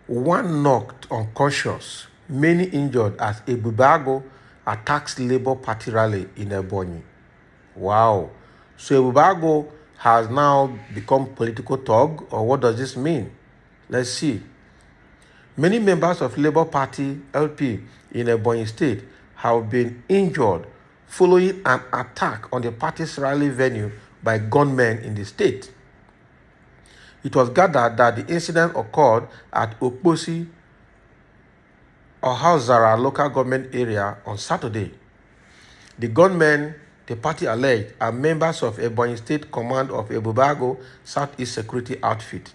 One knocked unconscious, many injured as Ebube attacks Labour Party rally in Ebonyi. Wow. So Ebube has now become political thug, or what does this mean? Let's see. Many members of Labour Party LP in Ebonyi State have been injured following an attack on the party's rally venue by gunmen in the state. It was gathered that the incident occurred at Okposi, Ohauzara local government area on Saturday. The gunmen, the party alleged, are members of Ebonyi State Command of Ebube Southeast Security Outfit.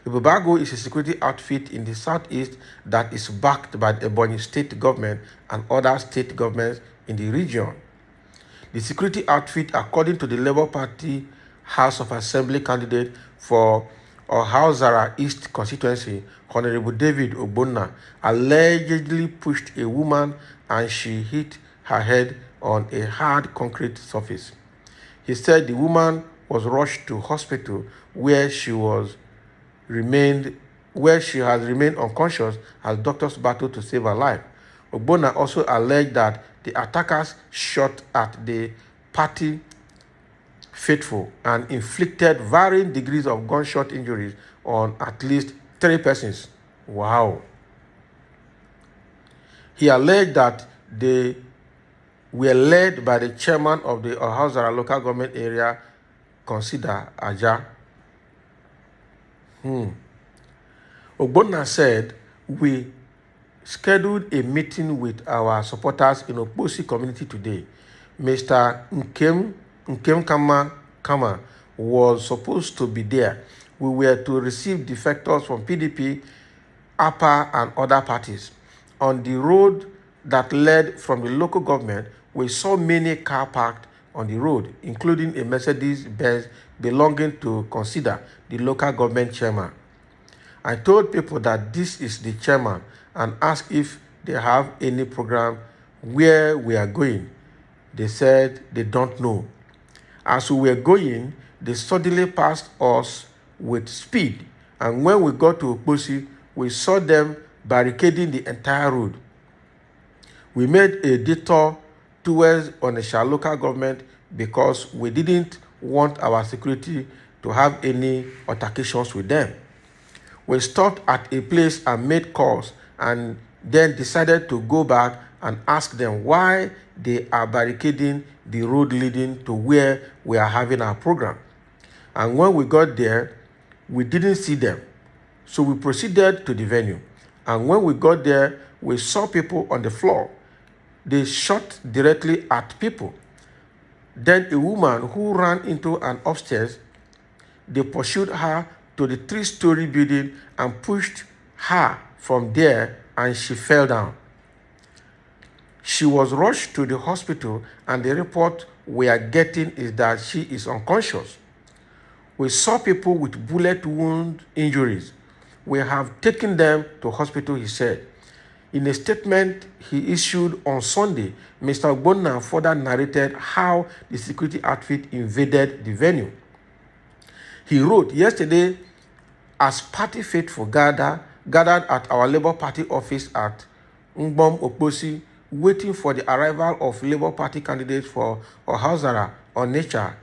Ebube is a security outfit in the southeast that is backed by the Ebonyi State government and other state governments in the region. The security outfit, according to the Labour Party House of Assembly candidate for Ohauzara East constituency, Honorable David Ogbonna, allegedly pushed a woman and she hit her head on a hard concrete surface. He said the woman was rushed to hospital where she has remained unconscious as doctors battled to save her life. Ogbonna also alleged that the attackers shot at the party faithful and inflicted varying degrees of gunshot injuries on at least 3 persons. Wow. He alleged that they were led by the chairman of the Ohauzara local government area, Consider Aja. Ogbonna said, "We scheduled a meeting with our supporters in Okposi community today. Mr. Nkem Kama was supposed to be there. We were to receive defectors from PDP, APA, and other parties. On the road that led from the local government, we saw many cars parked on the road, including a Mercedes-Benz belonging to Consider, the local government chairman. I told people that this is the chairman and asked if they have any program where we are going. They said they don't know. As we were going, they suddenly passed us with speed, and when we got to Okposi, we saw them barricading the entire road. We made a detour towards Onitsha local government because we didn't want our security to have any altercations with them. We stopped at a place and made calls and then decided to go back and ask them why they are barricading the road leading to where we are having our program. And when we got there, we didn't see them. So we proceeded to the venue. And when we got there, we saw people on the floor. They shot directly at people. Then a woman who ran into an upstairs, they pursued her to the 3-story building and pushed her from there, and she fell down. She was rushed to the hospital, and the report we are getting is that she is unconscious. We saw people with bullet wound injuries. We have taken them to hospital, he said. In a statement he issued on Sunday, Mr. Ogbonna further narrated how the security outfit invaded the venue. He wrote, "Yesterday, as party faithful gathered at our Labour Party office at Ngbom Okposi, waiting for the arrival of Labour Party candidates for Ohauzara, Onitsha,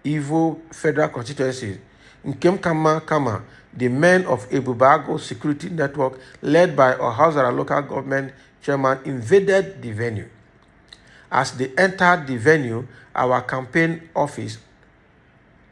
Ivo Federal Constituency, Nkem Kama, the men of Ebube security network led by Ohauzara local government chairman invaded the venue. As they entered the venue, our campaign office,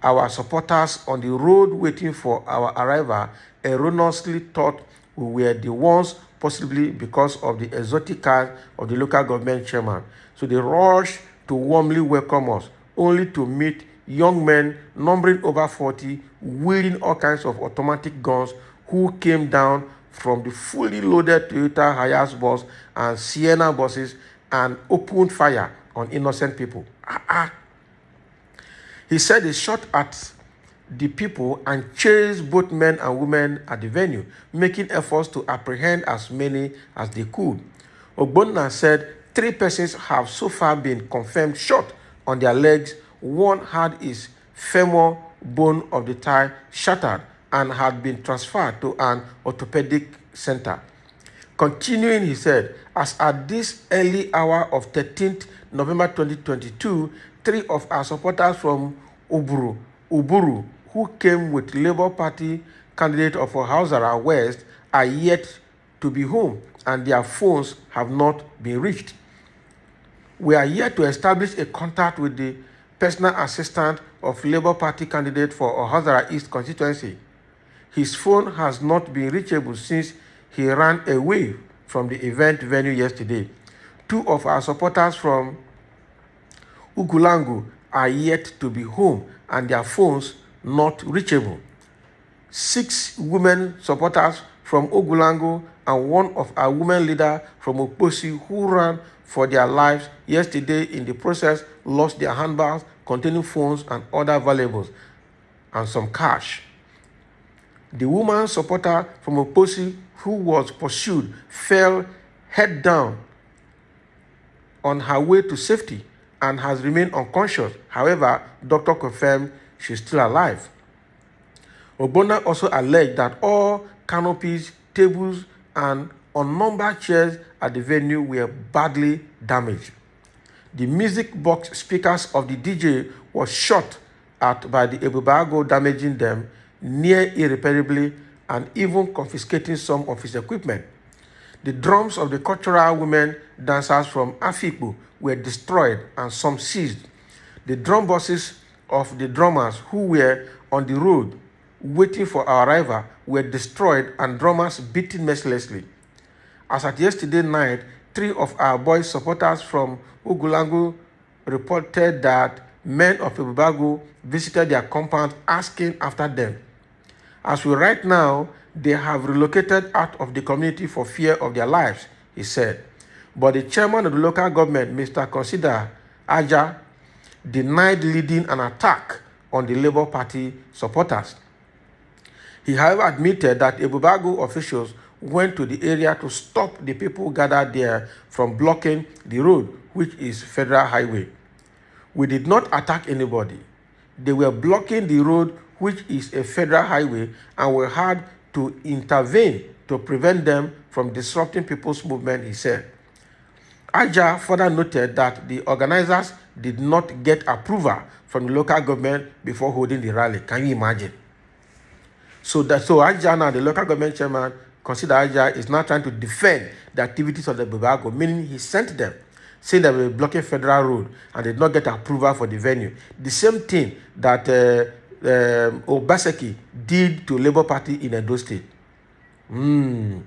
our supporters on the road waiting for our arrival erroneously thought we were the ones, possibly because of the exotic cars of the local government chairman. So they rushed to warmly welcome us, only to meet young men numbering over 40, wielding all kinds of automatic guns, who came down from the fully loaded Toyota Hiace bus and Sienna buses and opened fire on innocent people." He said they shot at the people and chased both men and women at the venue, making efforts to apprehend as many as they could. Ogbonna said 3 persons have so far been confirmed shot on their legs. One had his femur bone of the thigh shattered and had been transferred to an orthopedic center. Continuing, he said, as at this early hour of 13th November 2022, 3 of our supporters from Uburu, who came with Labour Party candidate of Hausara West, are yet to be home and their phones have not been reached. We are yet to establish a contact with the personal assistant of Labour Party candidate for Ohazara East constituency. His phone has not been reachable since he ran away from the event venue yesterday. 2 of our supporters from Ugulangu are yet to be home and their phones not reachable. 6 women supporters from Ugulangu and 1 of our women leader from Okposi who ran for their lives yesterday in the process lost their handbags containing phones and other valuables and some cash. The woman supporter from Okposi who was pursued fell head down on her way to safety and has remained unconscious. However, doctor confirmed she's still alive. Ogbonna also alleged that all canopies, tables, and unnumbered chairs at the venue were badly damaged. The music box speakers of the DJ was shot at by the Ebube, damaging them near irreparably and even confiscating some of his equipment. The drums of the cultural women dancers from Afikpo were destroyed and some seized. The drum buses of the drummers who were on the road waiting for our arrival were destroyed and drummers beaten mercilessly. As at yesterday night, 3 of our boys' supporters from Ugulangu reported that men of Ebube visited their compound asking after them. As we write now, they have relocated out of the community for fear of their lives, he said. But the chairman of the local government, Mr. Consider Aja, denied leading an attack on the Labour Party supporters. He, however, admitted that Ebube officials went to the area to stop the people gathered there from blocking the road, which is federal highway. We did not attack anybody. They were blocking the road, which is a federal highway, and we had to intervene to prevent them from disrupting people's movement, he said. Aja further noted that the organizers did not get approval from the local government before holding the rally. Can you imagine? So Aja now, the local government chairman, Consider Aja, is now trying to defend the activities of the Ebube, meaning he sent them, saying that we were blocking federal road and did not get approval for the venue. The same thing that Obaseki did to Labour Party in Edo State. Can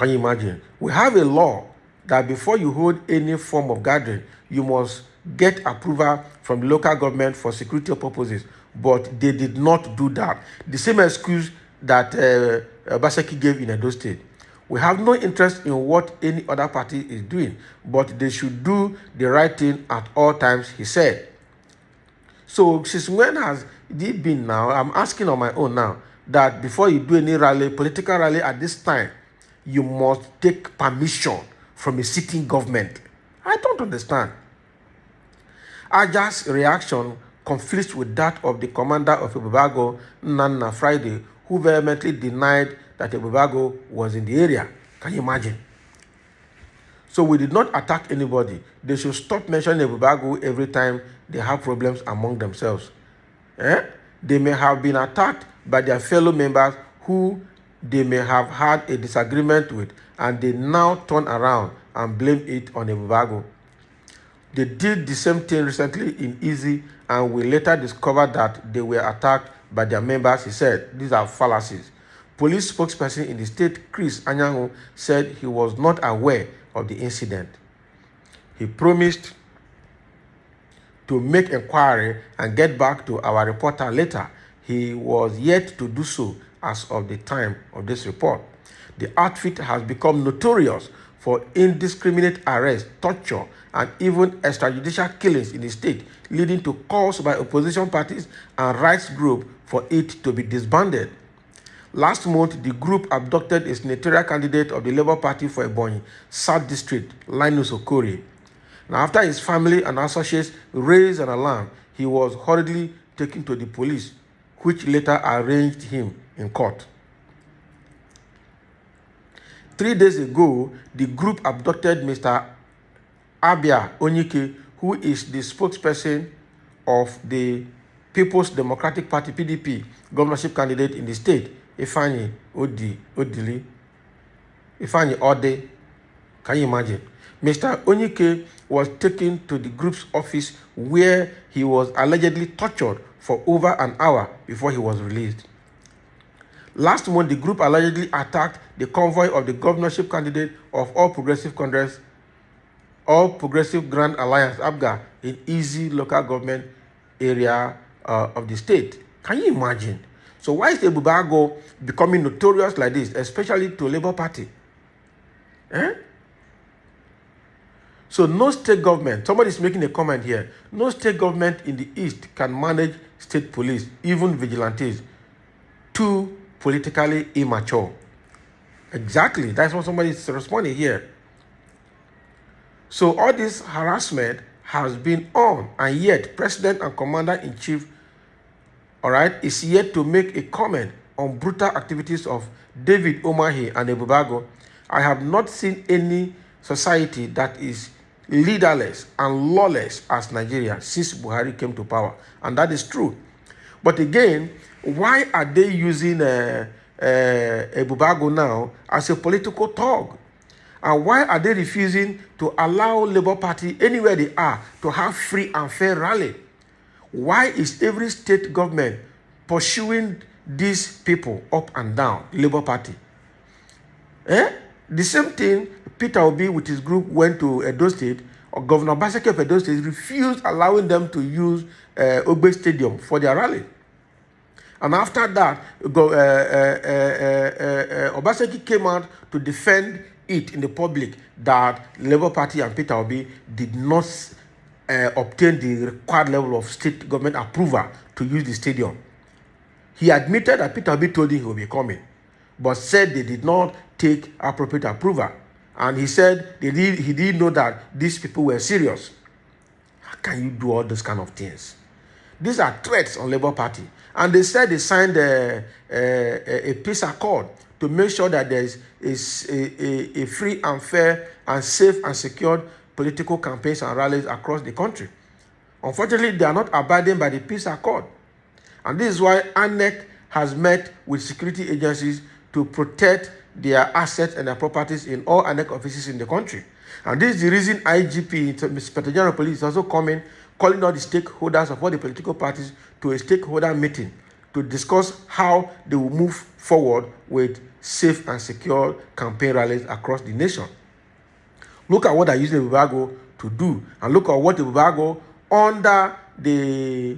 you imagine? We have a law that before you hold any form of gathering, you must get approval from the local government for security purposes. But they did not do that. The same excuse that Obaseki gave in Edo State. We have no interest in what any other party is doing, but they should do the right thing at all times, he said. So since when has it been now? I'm asking on my own now that before you do any rally, political rally at this time, you must take permission from a sitting government. I don't understand. Aja's reaction conflicts with that of the commander of Ebube, Nana Friday, who vehemently denied that Ebube was in the area. Can you imagine? So we did not attack anybody. They should stop mentioning Ebube every time they have problems among themselves. They may have been attacked by their fellow members who they may have had a disagreement with, and they now turn around and blame it on Ebube. They did the same thing recently in Easy, and we later discovered that they were attacked by their members, he said. These are fallacies. Police spokesperson in the state, Chris Anyanwu, said he was not aware of the incident. He promised to make inquiry and get back to our reporter later. He was yet to do so as of the time of this report. The outfit has become notorious for indiscriminate arrest, torture, and even extrajudicial killings in the state, leading to calls by opposition parties and rights groups for it to be disbanded. Last month, the group abducted a senatorial candidate of the Labour Party for Ebonyi, South District, Linus Okori. Now, after his family and associates raised an alarm, he was hurriedly taken to the police, which later arraigned him in court. 3 days ago, the group abducted Mr. Abia Onyike, who is the spokesperson of the People's Democratic Party (PDP) governorship candidate in the state, Ifeanyi Ode. Can you imagine? Mr. Onyike was taken to the group's office where he was allegedly tortured for over an hour before he was released. Last month, the group allegedly attacked the convoy of the governorship candidate of All Progressive Grand Alliance (APGA) in Easy local government area of the state. Can you imagine? So why is Ebube becoming notorious like this, especially to Labour Party? So no state government, somebody is making a comment here, no state government in the East can manage state police, even vigilantes, too politically immature. Exactly, that's what somebody is responding here. So all this harassment has been on, and yet President and Commander-in-Chief, is yet to make a comment on brutal activities of David Umahi and Ebube. I have not seen any society that is leaderless and lawless as Nigeria since Buhari came to power, and that is true. But again, why are they using Ebube now as a political thug? And why are they refusing to allow Labour Party, anywhere they are, to have free and fair rally? Why is every state government pursuing these people up and down, Labour Party? The same thing, Peter Obi with his group went to Edo State, or Governor Obaseki of Edo State refused allowing them to use Ogbe Stadium for their rally. And after that, Obaseki came out to defend it in the public that Labour Party and Peter Obi did not obtain the required level of state government approval to use the stadium. He admitted that Peter Obi told him he will be coming, but said they did not take appropriate approval. And he said he didn't know that these people were serious. How can you do all those kind of things? These are threats on Labour Party. And they said they signed a peace accord to make sure that there is a free and fair and safe and secured political campaigns and rallies across the country. Unfortunately, they are not abiding by the peace accord. And this is why INEC has met with security agencies to protect their assets and their properties in all INEC offices in the country. And this is the reason IGP, Inspector General of Police, is also calling all the stakeholders of all the political parties to a stakeholder meeting to discuss how they will move forward with safe and secure campaign rallies across the nation. Look at what they're using Ebube to do, and look at what Ebube, under the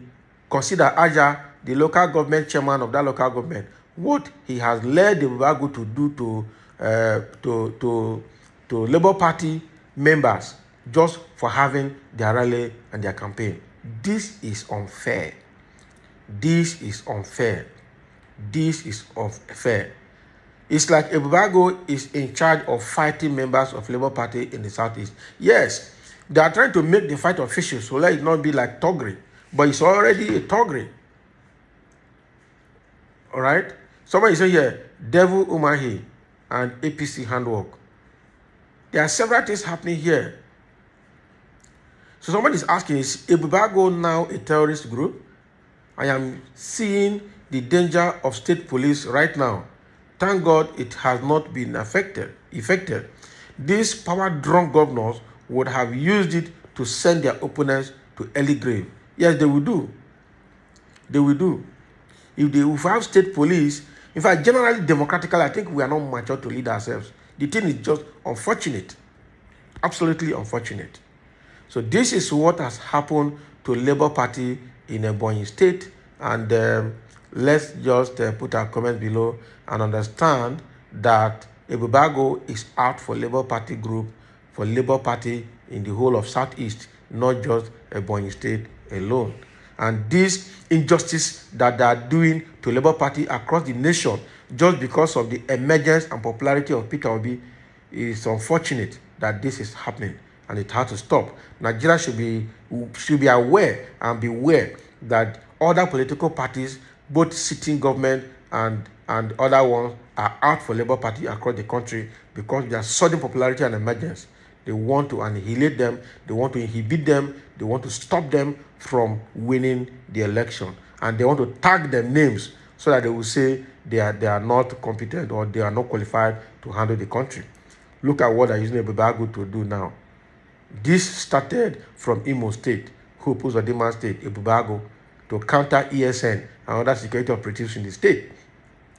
Consider Aja, the local government chairman of that local government, what he has led Ebube to do to Labour Party members just for having their rally and their campaign. This is unfair. This is unfair. This is unfair. It's like Ebube is in charge of fighting members of Labour Party in the Southeast. Yes, they are trying to make the fight official, so let it not be like Togri, but it's already a Togri. All right? Somebody say here, Devil Umahi and APC handwork. There are several things happening here. So somebody is asking, is Ebube now a terrorist group? I am seeing the danger of state police right now. Thank God it has not been affected. These power-drunk governors would have used it to send their opponents to early grave. Yes, they will do. They will do. If we have state police, in fact, generally democratically, I think we are not mature to lead ourselves. The thing is just unfortunate. Absolutely unfortunate. So this is what has happened to Labour Party in Ebonyi State. And let's just put our comments below and understand that Ebube is out for Labour Party group, for Labour Party in the whole of Southeast, not just Ebonyi State alone. And this injustice that they are doing to Labour Party across the nation just because of the emergence and popularity of Peter Obi is unfortunate that this is happening. and it had to stop. Nigeria should be aware and beware that other political parties, both sitting government and other ones, are out for Labour Party across the country because of their sudden popularity and emergence. They want to annihilate them, they want to inhibit them, they want to stop them from winning the election. And they want to tag their names so that they will say they are not competent or they are not qualified to handle the country. Look at what they're using Ebube to do now. This started from Imo State, Hope Uzodinma State, Ebube to counter ESN and other security operatives in the state.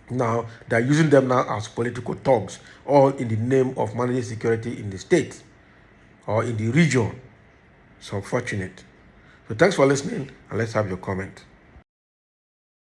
Now, they're using them now as political thugs, all in the name of managing security in the state or in the region. It's unfortunate. So thanks for listening, and let's have your comment.